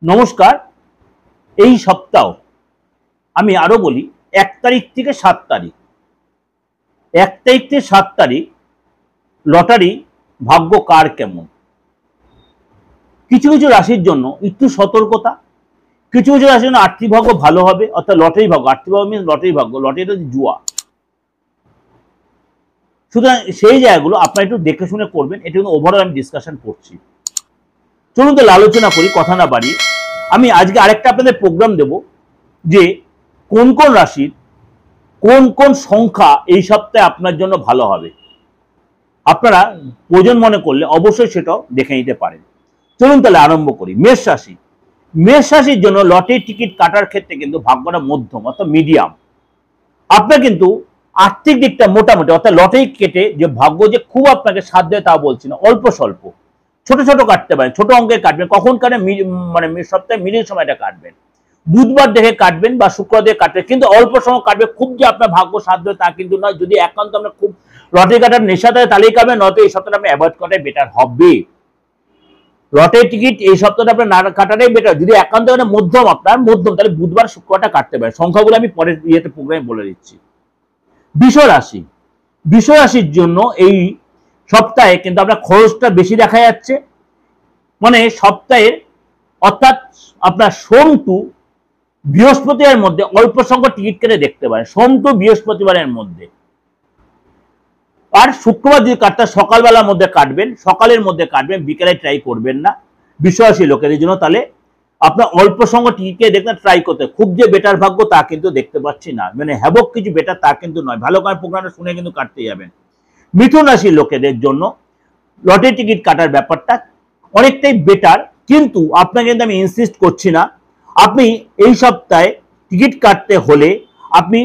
নমস্কার। এই সপ্তাহ আমি আরো বলি 1 তারিখ থেকে 7 তারিখ 1 তারিখ থেকে 7 তারিখ লটারি ভাগ্য কার কেমন। কিছু কিছু রাশির জন্য একটু সতর্কতা, কিছু কিছু রাশির জন্য আর্থিক ভাগ্য ভালো হবে, অর্থাৎ লটারি ভাগ্য। আর্থিক ভাগ্য মিনস লটারি ভাগ্য, লটারিটা জুয়া। সুতরাং সেই জায়গাগুলো আপনারা একটু দেখে শুনে করবেন। এটা কিন্তু ওভারঅল আমি ডিসকাশন করছি। চলুন তো আলোচনা করি, কথা না বাড়িয়ে। আমি আজকে আরেকটা আপনাদের প্রোগ্রাম দেব যে কোন কোন রাশির কোন কোন সংখ্যা এই সপ্তাহে আপনার জন্য ভালো হবে। আপনারা প্রয়োজন মনে করলে অবশ্যই সেটাও দেখে নিতে পারেন। চলুন তাহলে আরম্ভ করি। মেষ রাশি। মেষ রাশির জন্য লটারি টিকিট কাটার ক্ষেত্রে কিন্তু ভাগ্যটা মধ্যম অর্থাৎ মিডিয়াম। আপনার কিন্তু আর্থিক দিকটা মোটামুটি, অর্থাৎ লটারি কেটে যে ভাগ্য যে খুব আপনাকে সাথ দেয় তা বলছি না, অল্প স্বল্প ছোট ছোট কাটতে পারেন, ছোট অঙ্কের কাটবেন। কখন কাটবেন? মানে সপ্তাহে মিডিল সময়টা কাটবেন, বুধবার দেখে কাটবেন বা শুক্রবার দেখে কাটবেন, কিন্তু অল্প সময় কাটবে। খুব যে আপনার ভাগ্য সাথ দেয় তা কিন্তু নয়। যদি একান্ত আপনার খুব লটারি কাটার নেশা থাকে তাহলেই কাটবেন, নয়তো এই সপ্তাহে আপনি অ্যাভয়েড করাটাই বেটার হবে। লটারি টিকিট এই সপ্তাহটা আপনার না কাটাটাই বেটার। যদি একান্ত মানে মধ্যম, আপনার মধ্যম, তাহলে বুধবার শুক্রবারটা কাটতে পারেন। সংখ্যাগুলো আমি পরের ইয়েতে প্রোগ্রামে বলে দিচ্ছি। বৃষ রাশি। বৃষ রাশির জন্য এই সপ্তাহে কিন্তু আপনার খরচটা বেশি দেখা যাচ্ছে। মানে সপ্তাহের অর্থাৎ আপনার সোম টু বৃহস্পতিবারের মধ্যে অল্প সংখ্যক টিকিট কেটে দেখতে পারেন, সোম টু বৃহস্পতিবারের মধ্যে। আর শুক্রবার যদি কাটটা সকালবেলার মধ্যে কাটবেন, সকালের মধ্যে কাটবেন, বিকেলে ট্রাই করবেন না বিশ্বরাশি লোকেদের জন্য। তাহলে আপনার অল্প সংখ্যক টিকিট কেটে দেখতে ট্রাই করতে। খুব যে বেটার ভাগ্য তা কিন্তু দেখতে পাচ্ছি না, মানে হ্যাবক কিছু বেটার তা কিন্তু নয়। ভালো করে প্রোগ্রামটা শুনে কিন্তু কাটতে যাবেন। মিথুন রাশির লোকেদের জন্য লটারি টিকিট কাটার ব্যাপারটা অনেকটাই বেটার, কিন্তু আপনাকে কিন্তু আমি ইনসিস্ট করছি না। আপনি এই সপ্তাহে টিকিট কাটতে হলে আপনি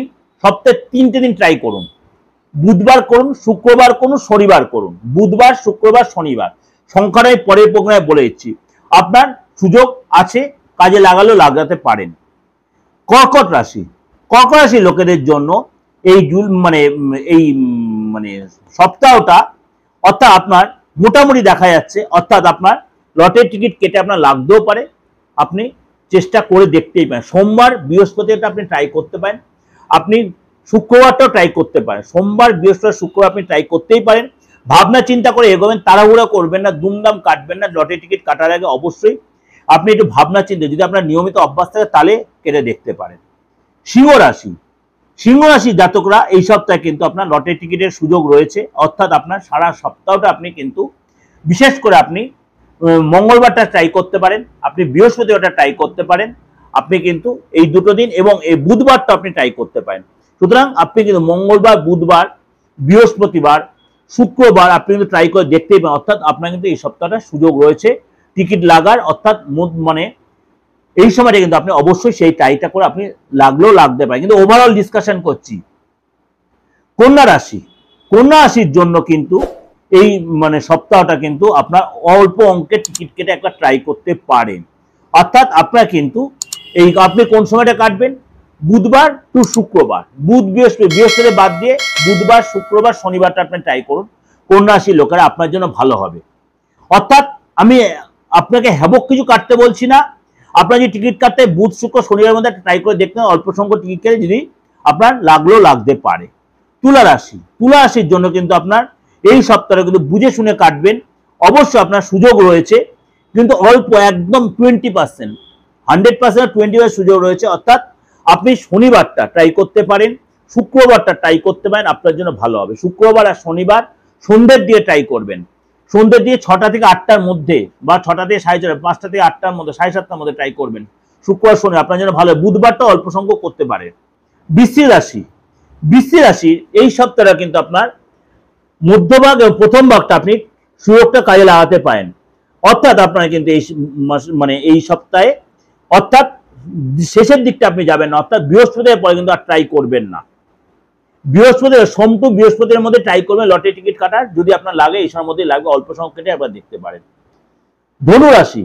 সপ্তাহে 3টে দিন ট্রাই করুন। বুধবার করুন, শুক্রবার করুন, শনিবার করুন। বুধবার, শুক্রবার, শনিবার সংখ্যাটাই পরের প্রোগ্রামে বলে দিচ্ছি। আপনার সুযোগ আছে, কাজে লাগাতে পারেন। কর্কট রাশি। কর্কট রাশির লোকেদের জন্য এই মানে সপ্তাহটা অর্থাৎ আপনার মোটামুটি দেখা যাচ্ছে। অর্থাৎ আপনার লটারি টিকিট কেটে আপনার লাগতেও পারে, আপনি চেষ্টা করে দেখতেই পারেন। সোমবার বৃহস্পতিবারটা আপনি ট্রাই করতে পারেন, আপনি শুক্রবারটাও ট্রাই করতে পারেন। সোমবার বৃহস্পতিবার শুক্রবার আপনি ট্রাই করতেই পারেন। ভাবনা চিন্তা করে এগোবেন, তাড়াহুড়া করবেন না, দুমদাম কাটবেন না। লটারি টিকিট কাটার আগে অবশ্যই আপনি একটু ভাবনা চিন্তা, যদি আপনার নিয়মিত অভ্যাস থাকে তাহলে কেটে দেখতে পারেন। সিংহ রাশি। সিংহ রাশি জাতকরা এই সপ্তাহে কিন্তু আপনার লটারি টিকিটের সুযোগ রয়েছে। অর্থাৎ আপনার সারা সপ্তাহটা আপনি কিন্তু বিশেষ করে আপনি মঙ্গলবারটা ট্রাই করতে পারেন, আপনি বৃহস্পতিবারটা ট্রাই করতে পারেন, আপনি কিন্তু এই দুটো দিন এবং এই বুধবারটা আপনি ট্রাই করতে পারেন। সুতরাং আপনি কিন্তু মঙ্গলবার, বুধবার, বৃহস্পতিবার, শুক্রবার আপনি কিন্তু ট্রাই করে দেখতেই পারেন। অর্থাৎ আপনার কিন্তু এই সপ্তাহটা সুযোগ রয়েছে টিকিট লাগার। অর্থাৎ মানে এই সময়টা কিন্তু আপনি অবশ্যই সেই ট্রাইটা করে আপনি লাগলেও লাগতে পারেন। কিন্তু ওভারঅল ডিসকাশন করছি। কন্যা রাশি। কন্যা রাশির জন্য কিন্তু এই মানে সপ্তাহটা কিন্তু আপনার অল্প অঙ্কের টিকিট কেটে একটা ট্রাই করতে পারেন। অর্থাৎ আপনার কিন্তু এই আপনি কোন সময়টা কাটবেন? বুধবার টু শুক্রবার, বৃহস্পতি বাদ দিয়ে বুধবার, শুক্রবার, শনিবারটা আপনি ট্রাই করুন। কন্যা রাশির লোকেরা আপনার জন্য ভালো হবে। অর্থাৎ আমি আপনাকে হ্যাবক কিছু কাটতে বলছি না। আপনার যে টিকিট কাটতে বুধ, শুক্র, শনিবারের মধ্যে ট্রাই করে দেখতে, অল্প সংখ্যক টিকিট কেটে যদি আপনার লাগলেও লাগতে পারে। তুলা রাশি। তুলা রাশির জন্য কিন্তু আপনার এই সপ্তাহে কিন্তু বুঝে শুনে কাটবেন। অবশ্যই আপনার সুযোগ রয়েছে, কিন্তু অল্প, একদম 20%, 100% 20% সুযোগ রয়েছে। অর্থাৎ আপনি শনিবারটা ট্রাই করতে পারেন, শুক্রবারটা ট্রাই করতে পারেন, আপনার জন্য ভালো হবে। শুক্রবার আর শনিবার সন্ধ্যের দিয়ে ট্রাই করবেন। সন্ধ্যের দিয়ে 6টা থেকে 8টার মধ্যে, বা 6টা থেকে 6:30, 5টা থেকে 8টার মধ্যে, 7:30টার মধ্যে ট্রাই করবেন। শুক্রবার, শনি আপনার জন্য ভালো। বুধবারটা অল্প সংখ্যক করতে পারে। বৃশ্চিক রাশি। বৃশ্চিক রাশির এই সপ্তাহটা কিন্তু আপনার মধ্যভাগ এবং প্রথম ভাগটা আপনি সুযোগটা কাজে লাগাতে পারেন। অর্থাৎ আপনার কিন্তু এই মানে এই সপ্তাহে অর্থাৎ শেষের দিকটা আপনি যাবেন না। অর্থাৎ বৃহস্পতিবার পরে কিন্তু আর ট্রাই করবেন না। বৃহস্পতিবার, সোম টু বৃহস্পতির মধ্যে ট্রাই করবেন লটারি টিকিট কাটার। যদি আপনার লাগে এই সময়ের মধ্যে লাগবে, অল্প সংখ্যক কেটে একবার দেখতে পারেন। ধনু রাশি।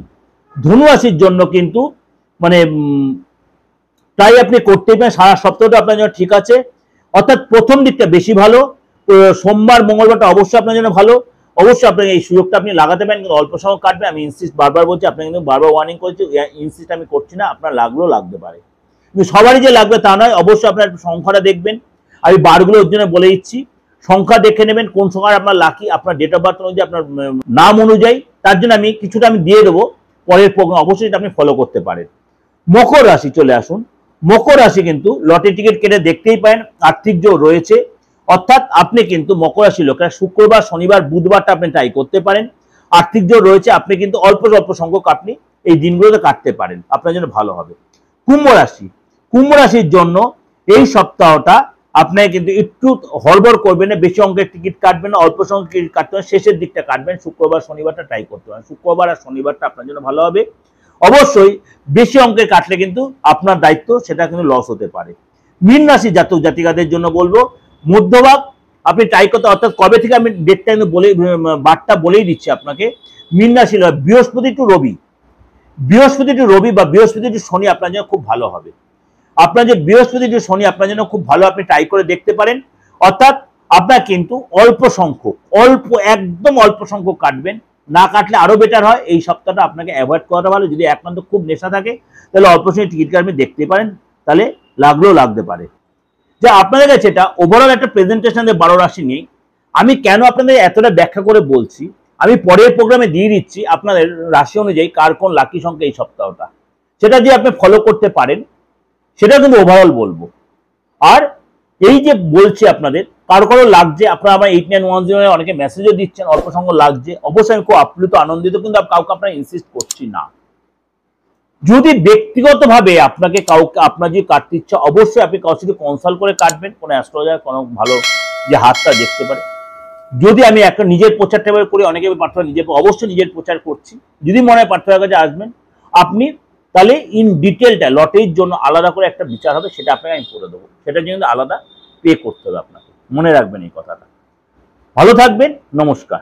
ধনু রাশির জন্য কিন্তু মানে ট্রাই আপনি করতেই পারেন। সারা সপ্তাহটা আপনার জন্য ঠিক আছে। অর্থাৎ প্রথম দিকটা বেশি ভালো। সোমবার, মঙ্গলবারটা অবশ্যই আপনার জন্য ভালো। অবশ্যই আপনাকে এই সুযোগটা আপনি লাগাতে পারেন, কিন্তু অল্প সময় কাটবে। আমি ইনসিস্ট বারবার বলছি, আপনাকে কিন্তু বারবার ওয়ার্নিং করছি, ইনসিস্ট আমি করছি না, আপনার লাগলেও লাগতে পারে, কিন্তু সবারই যে লাগবে তা নয়। অবশ্যই আপনার সংখ্যাটা দেখবেন, আমি বারগুলো ওর জন্য বলে দিচ্ছি। সংখ্যা দেখে নেবেন কোন সংখ্যা আপনার লাকি, আপনার ডেট অফ বার্থ অনুযায়ী, আপনার নাম অনুযায়ী। তার জন্য আমি কিছুটা দিয়ে দেবো পরের প্রোগ্রাম, অবশ্যই এটা আপনি ফলো করতে পারেন। মকর রাশি চলে আসুন। মকর রাশি কিন্তু লটারি টিকিট কেটে দেখতেই পারেন, আর্থিক যোগ রয়েছে। অর্থাৎ আপনি কিন্তু মকর রাশি লোকেরা শুক্রবার, শনিবার, বুধবারটা আপনি ট্রাই করতে পারেন। আর্থিক যোগ রয়েছে, আপনি কিন্তু অল্প অল্প সংখ্যক আপনি এই দিনগুলোতে কাটতে পারেন, আপনার জন্য ভালো হবে। কুম্ভ রাশি, কুম্ভ রাশির জন্য এই সপ্তাহটা আপনাকে কিন্তু একটু হড়বড় করবেন না, বেশি অঙ্কের টিকিট কাটবেন না, অল্প সংখ্যক টিকিট কাটতে হবে, শেষের দিকটা কাটবেন। শুক্রবার, শনিবারটা ট্রাই করতে পারেন, শুক্রবার আর শনিবারটা আপনার জন্য ভালো হবে। অবশ্যই বেশি অঙ্কের কাটলে কিন্তু আপনার দায়িত্ব, সেটা কিন্তু লস হতে পারে। মীন রাশি জাতক জাতিকাদের জন্য বলবো মধ্যভাগ আপনি ট্রাই করতে, অর্থাৎ কবে থেকে আমি ডেটটা কিন্তু বলে বারটা বলেই দিচ্ছি আপনাকে। মীন রাশি বৃহস্পতি টু রবি, বৃহস্পতি টু রবি বা বৃহস্পতি টু শনি আপনার জন্য খুব ভালো হবে। আপনার যে বৃহস্পতি টু শনি আপনার জন্য খুব ভালো, আপনি ট্রাই করে দেখতে পারেন। অর্থাৎ আপনার কিন্তু অল্প সংখ্যক, একদম অল্প সংখ্যক কাটবেন, না কাটলে আরো বেটার হয়। এই সপ্তাহটা আপনাকে অ্যাভয়েড করাটা ভালো। যদি একান্ত খুব নেশা থাকে তাহলে অল্প সময় টিকিট কাটবেন, দেখতে পারেন, তাহলে লাগলেও লাগতে পারে। যে আপনাদের কাছে এটা ওভারঅল একটা প্রেজেন্টেশন 12 রাশি নিয়ে আমি কেন আপনাদের এতটা ব্যাখ্যা করে বলছি, আমি পরের প্রোগ্রামে দিয়ে দিচ্ছি আপনাদের রাশি অনুযায়ী কার কোন লাকি সংখ্যা এই সপ্তাহটা, সেটা যদি আপনি ফলো করতে পারেন সেটা কিন্তু ওভারঅল বলবো। আর এই যে বলছি আপনাদের কারো কারো লাগছে, আপনারা আমার 8910 অনেকে মেসেজও দিচ্ছেন অল্প সংখ্যক লাগছে, অবশ্যই আমি খুব আপ্লুত আনন্দিত, কিন্তু কাউকে আপনারা ইনসিস্ট করছি না। যদি ব্যক্তিগতভাবে আপনাকে কাউকে আপনার যে কাটতে ইচ্ছা, অবশ্যই আপনি কারোর সাথে কনসাল্ট করে কাটবেন, কোনো অ্যাস্ট্রোলজার, কোনো ভালো যে হাতটা দেখতে পারে। যদি আমি একটা নিজের প্রচারটা করি, অনেকে পার্থক্য নিজের, অবশ্যই নিজের প্রচার করছি, যদি মনে হয় পার্থক্যের কাছে আসবেন আপনি, তাহলে ইন ডিটেলটা লটারির জন্য আলাদা করে একটা বিচার হবে, সেটা আপনাকে আমি করে দেবো, সেটার জন্য আলাদা পে করতে হবে আপনাকে, মনে রাখবেন এই কথাটা। ভালো থাকবেন, নমস্কার।